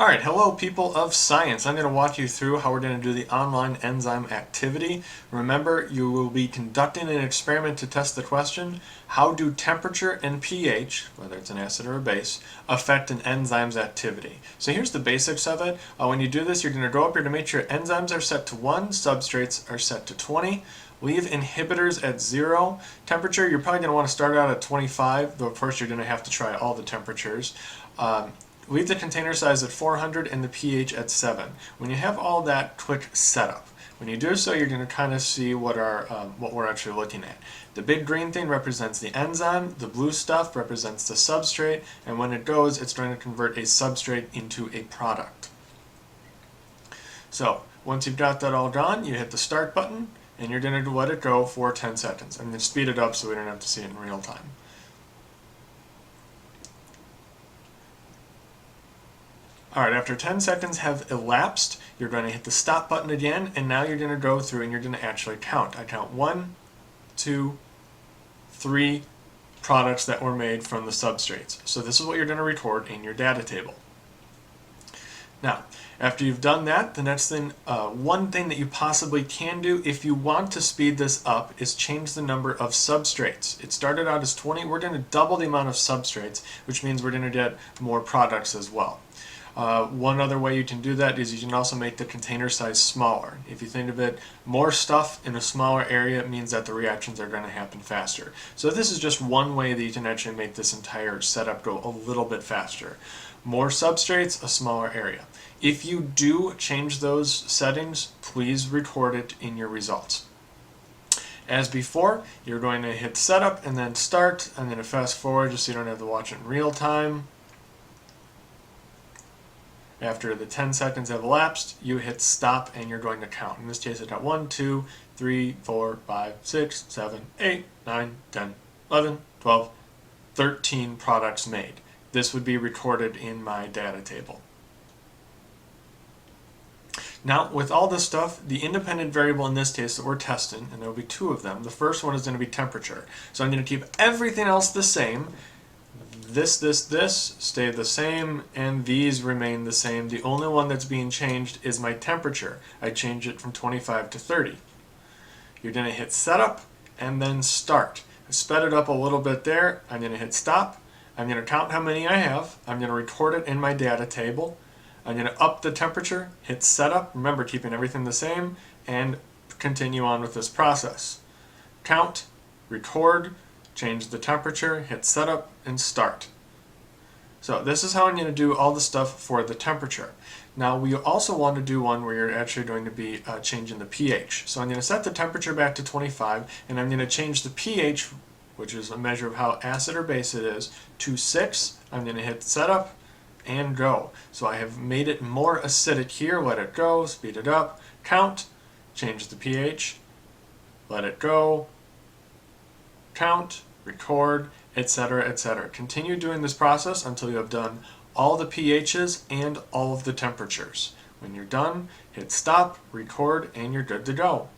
Alright, hello people of science. I'm going to walk you through how we're going to do the online enzyme activity. Remember, you will be conducting an experiment to test the question, how do temperature and pH, whether it's an acid or a base, affect an enzyme's activity? So here's the basics of it. When you do this, you're going to go up here to make sure enzymes are set to 1, substrates are set to 20. Leave inhibitors at 0. Temperature, you're probably going to want to start out at 25, though of course you're going to have to try all the temperatures. Leave the container size at 400 and the pH at 7. When you have all that, click Setup. When you do so, you're going to kind of see what we're actually looking at. The big green thing represents the enzyme, the blue stuff represents the substrate, and when it goes, it's trying to convert a substrate into a product. So, once you've got that all done, you hit the Start button, and you're going to let it go for 10 seconds. I'm going to speed it up so we don't have to see it in real time. Alright, after 10 seconds have elapsed, you're going to hit the stop button again, and now you're going to go through and you're going to actually count. I count 1, 2, 3 products that were made from the substrates. So this is what you're going to record in your data table. Now, after you've done that, the next thing, one thing that you possibly can do if you want to speed this up is change the number of substrates. It started out as 20, we're going to double the amount of substrates, which means we're going to get more products as well. One other way you can do that is you can also make the container size smaller. If you think of it, more stuff in a smaller area means that the reactions are going to happen faster. So this is just one way that you can actually make this entire setup go a little bit faster. More substrates, a smaller area. If you do change those settings, please record it in your results. As before, you're going to hit Setup and then Start. I'm going to fast forward just so you don't have to watch it in real time. After the 10 seconds have elapsed, you hit stop and you're going to count. In this case, I got 1, 2, 3, 4, 5, 6, 7, 8, 9, 10, 11, 12, 13 products made. This would be recorded in my data table. Now, with all this stuff, the independent variable in this case that we're testing, and there will be 2 of them, the first one is going to be temperature. So I'm going to keep everything else the same. This stay the same, and these remain the same. The only one that's being changed is my temperature. I change it from 25 to 30. You're going to hit Setup and then Start. I sped it up a little bit there. I'm going to hit Stop. I'm going to count how many I have. I'm going to record it in my data table. I'm going to up the temperature, hit Setup, remember keeping everything the same, and continue on with this process. Count, record, change the temperature, hit Setup, and Start. So this is how I'm going to do all the stuff for the temperature. Now we also want to do one where you're actually going to be changing the pH. So I'm going to set the temperature back to 25, and I'm going to change the pH, which is a measure of how acid or base it is, to 6. I'm going to hit Setup and go. So I have made it more acidic here, let it go, speed it up, count, change the pH, let it go, count, record, etc., etc. Continue doing this process until you have done all the pHs and all of the temperatures. When you're done, hit stop, record, and you're good to go.